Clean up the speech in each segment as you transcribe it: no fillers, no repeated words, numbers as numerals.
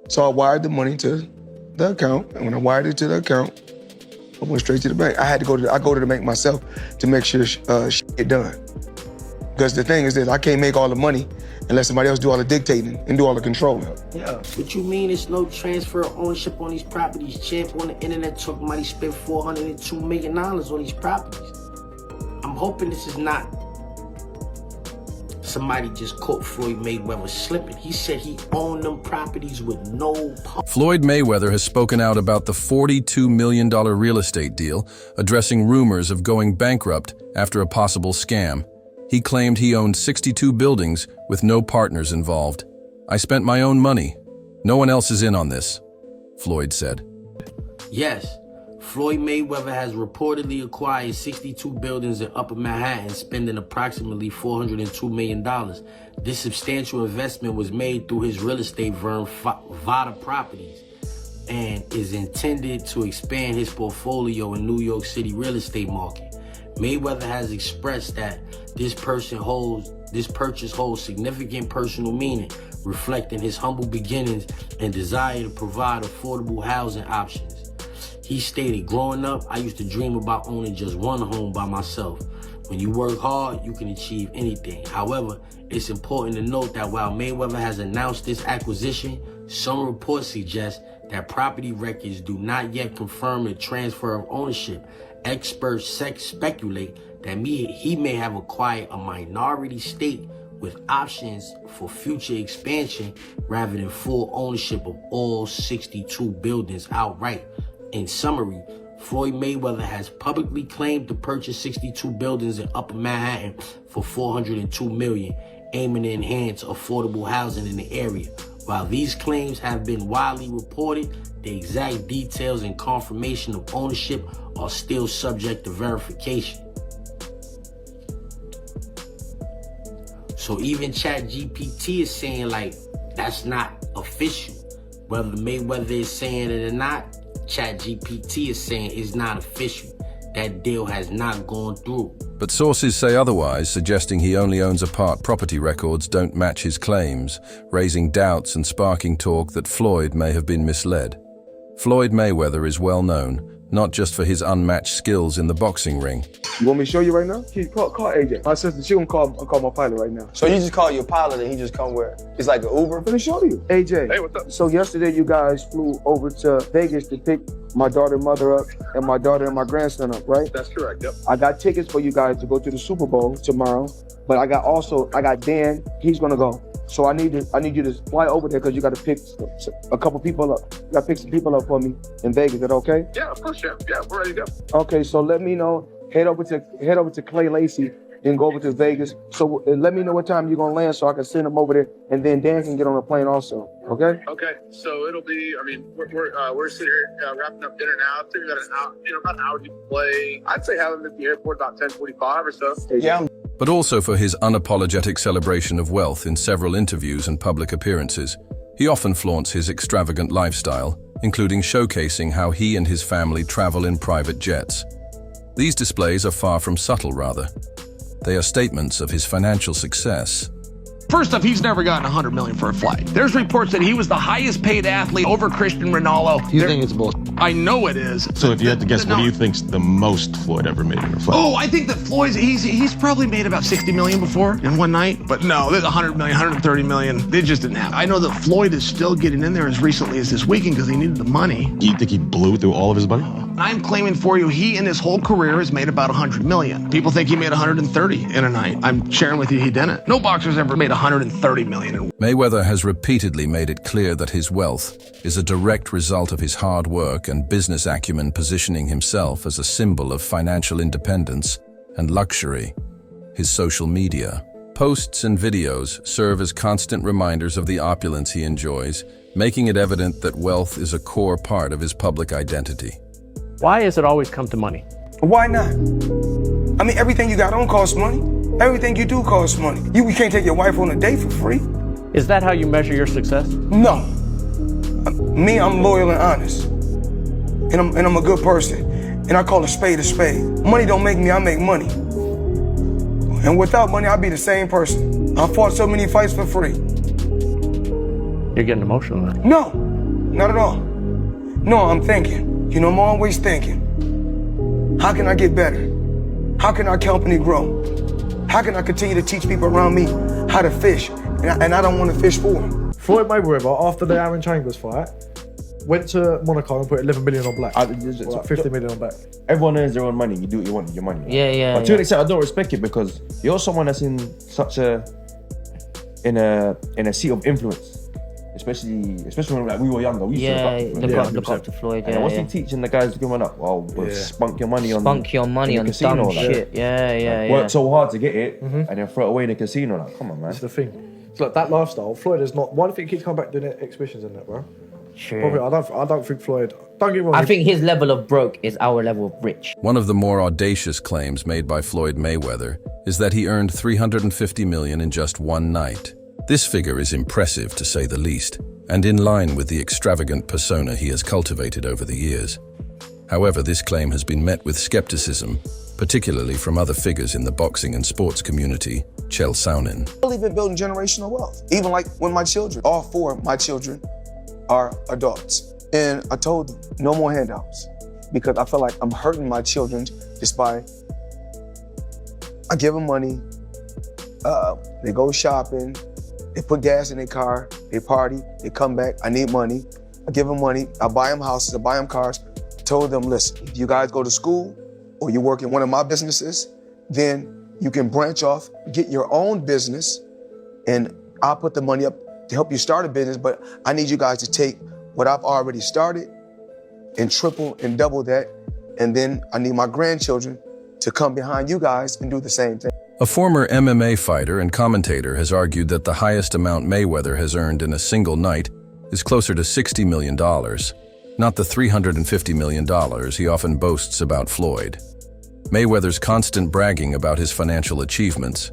So I wired the money to the account, and when I wired it to the account, I went straight to the bank. I go to the bank myself to make sure shit get done. Because the thing is that I can't make all the money unless somebody else do all the dictating and do all the controlling. Yeah. What you mean there's no transfer of ownership on these properties? Champ on the internet talking about he spent $402 million on these properties. I'm hoping this is not somebody just caught Floyd Mayweather slipping. He said he owned them properties with no part. Floyd Mayweather has spoken out about the $42 million real estate deal, addressing rumors of going bankrupt after a possible scam. He claimed he owned 62 buildings with no partners involved. "I spent my own money. No one else is in on this," Floyd said. Yes, Floyd Mayweather has reportedly acquired 62 buildings in Upper Manhattan, spending approximately $402 million. This substantial investment was made through his real estate firm, Vada Properties, and is intended to expand his portfolio in New York City real estate market. Mayweather has expressed that this purchase holds significant personal meaning, reflecting his humble beginnings and desire to provide affordable housing options. He stated, "Growing up, I used to dream about owning just one home by myself. When you work hard, you can achieve anything. However, it's important to note that while Mayweather has announced this acquisition, some reports suggest that property records do not yet confirm the transfer of ownership. Experts speculate that he may have acquired a minority stake with options for future expansion rather than full ownership of all 62 buildings outright." In summary, Floyd Mayweather has publicly claimed to purchase 62 buildings in Upper Manhattan for $402 million, aiming to enhance affordable housing in the area. While these claims have been widely reported, the exact details and confirmation of ownership are still subject to verification. So even ChatGPT is saying like, that's not official. Whether Mayweather is saying it or not, ChatGPT is saying it's not official. That deal has not gone through. But sources say otherwise, suggesting he only owns a part. Property records don't match his claims, raising doubts and sparking talk that Floyd may have been misled. Floyd Mayweather is well known, not just for his unmatched skills in the boxing ring. You want me to show you right now? Call AJ. My sister, she gonna call my pilot right now. So you just call your pilot and he just come where? It's like an Uber? I'm gonna show you. AJ. Hey, what's up? So yesterday you guys flew over to Vegas to pick my daughter and mother up and my daughter and my grandson up, right? That's correct, yep. I got tickets for you guys to go to the Super Bowl tomorrow, but I got Dan, he's gonna go. So I need you to fly over there because you got to pick a couple people up. You got to pick some people up for me in Vegas. Is that okay? Yeah, of course, Chef. Yeah, we're ready to go. Okay, so let me know. Head over to Clay Lacey and go over to Vegas. So let me know what time you're gonna land so I can send them over there, and then Dan can get on the plane also. Okay? Okay, so it'll be. I mean, we're sitting here wrapping up dinner now. It's taking about an hour. About an hour to play. I'd say have them at the airport about 10:45 or so. Yeah. But also for his unapologetic celebration of wealth in several interviews and public appearances. He often flaunts his extravagant lifestyle, including showcasing how he and his family travel in private jets. These displays are far from subtle, rather. They are statements of his financial success. First off, he's never gotten $100 million for a flight. There's reports that he was the highest paid athlete over Cristiano Ronaldo. You think it's bullshit? I know it is. So if you had to guess, what do you think's the most Floyd ever made in a flight? Oh, I think that Floyd's, he's probably made about 60 million before in one night. But no, there's 100 million, 130 million. They just didn't have. I know that Floyd is still getting in there as recently as this weekend because he needed the money. Do you think he blew through all of his money? I'm claiming for you, he in his whole career has made about 100 million. People think he made 130 in a night. I'm sharing with you he didn't. No boxer's ever made 130 million. Mayweather has repeatedly made it clear that his wealth is a direct result of his hard work and business acumen, positioning himself as a symbol of financial independence and luxury. His social media posts and videos serve as constant reminders of the opulence he enjoys, making it evident that wealth is a core part of his public identity. Why does it always come to money? Why not? I mean, everything you got don't cost money. Everything you do costs money. You can't take your wife on a date for free. Is that how you measure your success? No. Me, I'm loyal and honest. And I'm a good person. And I call a spade a spade. Money don't make me, I make money. And without money, I'd be the same person. I fought so many fights for free. You're getting emotional now. No. Not at all. No, I'm thinking. You know, I'm always thinking. How can I get better? How can our company grow? How can I continue to teach people around me how to fish? And I don't want to fish for them. Floyd Mayweather, after the Aaron Chambers fight, went to Monaco and put 11 million on black. Like 50 million on black. Everyone earns their own money. You do what you want with your money. Right? Yeah. But to an extent, I don't respect it because you're someone that's in such a seat of influence, especially when like we were younger. We used to look up to Floyd. And what's he teaching the guys coming up? Well, we'll spunk your money on casino, dumb shit. Work so hard to get it, and then throw it away in the casino. Like, come on, man. That's the thing. It's like that lifestyle. Floyd is not. Why do you think he keeps coming back doing exhibitions and that, bro? Sure. Probably, I don't think Floyd. Don't get me wrong. I think his level of broke is our level of rich. One of the more audacious claims made by Floyd Mayweather is that he earned $350 million in just one night. This figure is impressive, to say the least, and in line with the extravagant persona he has cultivated over the years. However, this claim has been met with skepticism, particularly from other figures in the boxing and sports community, Chael Sonnen. I've really been building generational wealth. Even like when my children, all four of my children are adults. And I told them, no more handouts. Because I feel like I'm hurting my children just by, I give them money, they go shopping, they put gas in their car, they party, they come back, I need money. I give them money, I buy them houses, I buy them cars. I told them, listen, if you guys go to school or you work in one of my businesses, then you can branch off, get your own business, and I'll put the money up to help you start a business, but I need you guys to take what I've already started and triple and double that, and then I need my grandchildren to come behind you guys and do the same thing. A former MMA fighter and commentator has argued that the highest amount Mayweather has earned in a single night is closer to $60 million, not the $350 million he often boasts about Floyd. Mayweather's constant bragging about his financial achievements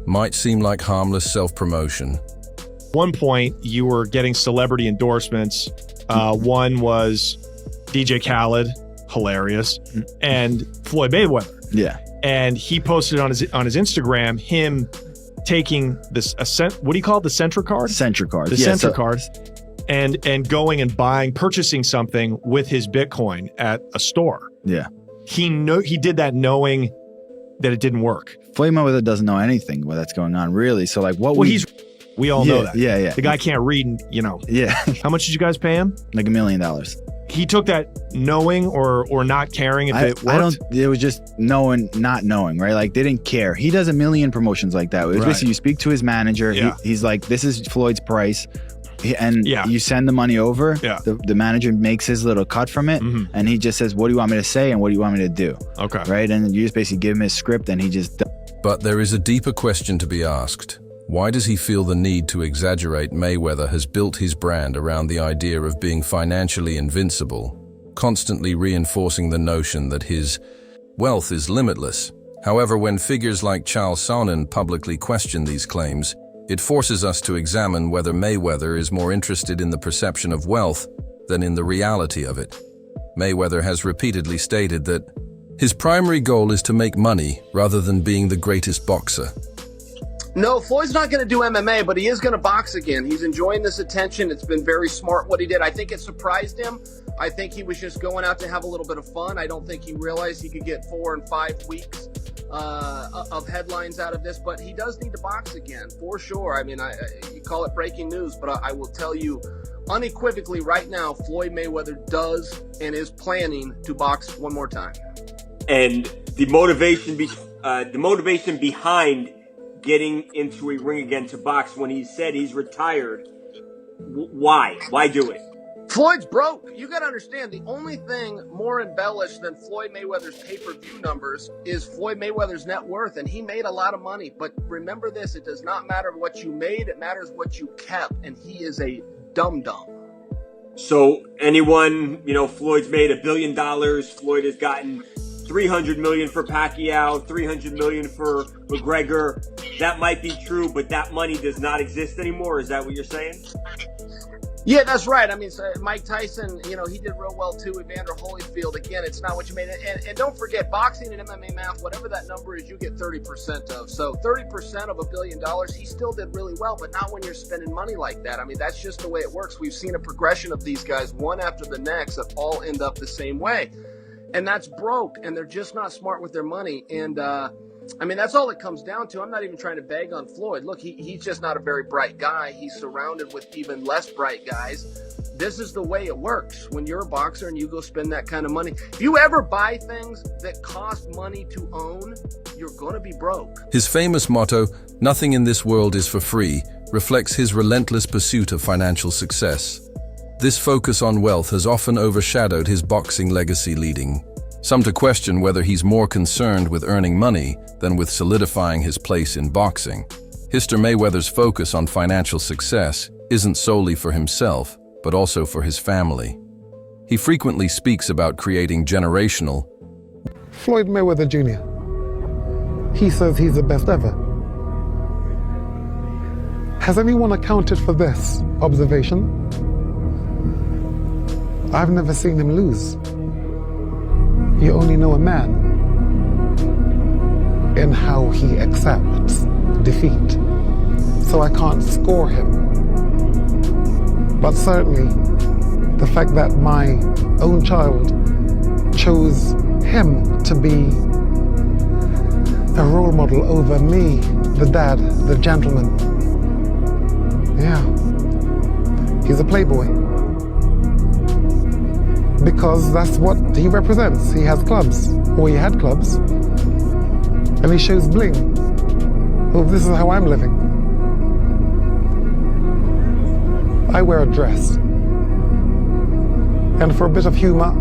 might seem like harmless self-promotion. One point, you were getting celebrity endorsements. One was DJ Khaled, hilarious, and Floyd Mayweather. Yeah. And he posted on his Instagram him taking this what do you call it? The Centra card? Centra card. The Centra card. And going and purchasing something with his Bitcoin at a store. Yeah. He did that knowing that it didn't work. Floyd Mayweather doesn't know anything that's going on, really. So like what we all know that. Yeah. The guy can't read, Yeah. How much did you guys pay him? Like $1 million. He took that knowing or not caring if it worked? It was just not knowing, right? Like they didn't care. He does a million promotions like that. It was basically you speak to his manager. Yeah. He's like, this is Floyd's price. And you send the money over. Yeah. The manager makes his little cut from it. Mm-hmm. And he just says, what do you want me to say? And what do you want me to do? Okay. Right. And you just basically give him his script and he just. But there is a deeper question to be asked. Why does he feel the need to exaggerate? Mayweather has built his brand around the idea of being financially invincible, constantly reinforcing the notion that his wealth is limitless. However, when figures like Chael Sonnen publicly question these claims, it forces us to examine whether Mayweather is more interested in the perception of wealth than in the reality of it. Mayweather has repeatedly stated that his primary goal is to make money rather than being the greatest boxer. No, Floyd's not going to do MMA, but he is going to box again. He's enjoying this attention. It's been very smart what he did. I think it surprised him. I think he was just going out to have a little bit of fun. I don't think he realized he could get 4 and 5 weeks of headlines out of this, but he does need to box again, for sure. I mean, you call it breaking news, but I will tell you unequivocally right now, Floyd Mayweather does and is planning to box one more time. And the motivation behind getting into a ring again to box when he said he's retired, why do it? Floyd's broke. You got to understand, the only thing more embellished than Floyd Mayweather's pay-per-view numbers is Floyd Mayweather's net worth, and he made a lot of money. But remember this, it does not matter what you made, it matters what you kept, and he is a dum-dum. So anyone, Floyd's made $1 billion, Floyd has gotten $300 million for Pacquiao, $300 million for McGregor. That might be true, but that money does not exist anymore. Is that what you're saying? Yeah, that's right. I mean, so Mike Tyson, you know, he did real well too. Evander Holyfield, again, it's not what you made it. And don't forget, boxing and MMA math, whatever that number is, you get 30% of. So 30% of $1 billion, he still did really well, but not when you're spending money like that. I mean, that's just the way it works. We've seen a progression of these guys, one after the next, that all end up the same way. And that's broke, and they're just not smart with their money. And, I mean, that's all it comes down to. I'm not even trying to bag on Floyd. Look, he's just not a very bright guy. He's surrounded with even less bright guys. This is the way it works when you're a boxer and you go spend that kind of money. If you ever buy things that cost money to own, you're going to be broke. His famous motto, "Nothing in this world is for free," reflects his relentless pursuit of financial success. This focus on wealth has often overshadowed his boxing legacy, leading some to question whether he's more concerned with earning money than with solidifying his place in boxing. Mr. Mayweather's focus on financial success isn't solely for himself, but also for his family. He frequently speaks about creating generational. Floyd Mayweather Jr. He says he's the best ever. Has anyone accounted for this observation? I've never seen him lose. You only know a man in how he accepts defeat. So I can't score him. But certainly, the fact that my own child chose him to be a role model over me, the dad, the gentleman. Yeah, he's a playboy. Because that's what he represents. He has clubs, or he had clubs, and he shows bling. Oh, this is how I'm living. I wear a dress, and for a bit of humor,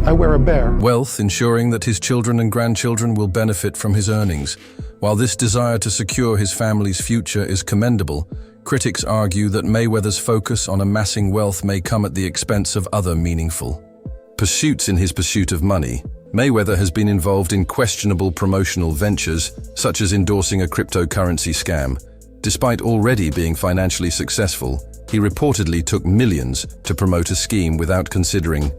I wear a bear. Wealth, ensuring that his children and grandchildren will benefit from his earnings. While this desire to secure his family's future is commendable, critics argue that Mayweather's focus on amassing wealth may come at the expense of other meaningful pursuits. In his pursuit of money, Mayweather has been involved in questionable promotional ventures, such as endorsing a cryptocurrency scam. Despite already being financially successful, he reportedly took millions to promote a scheme without considering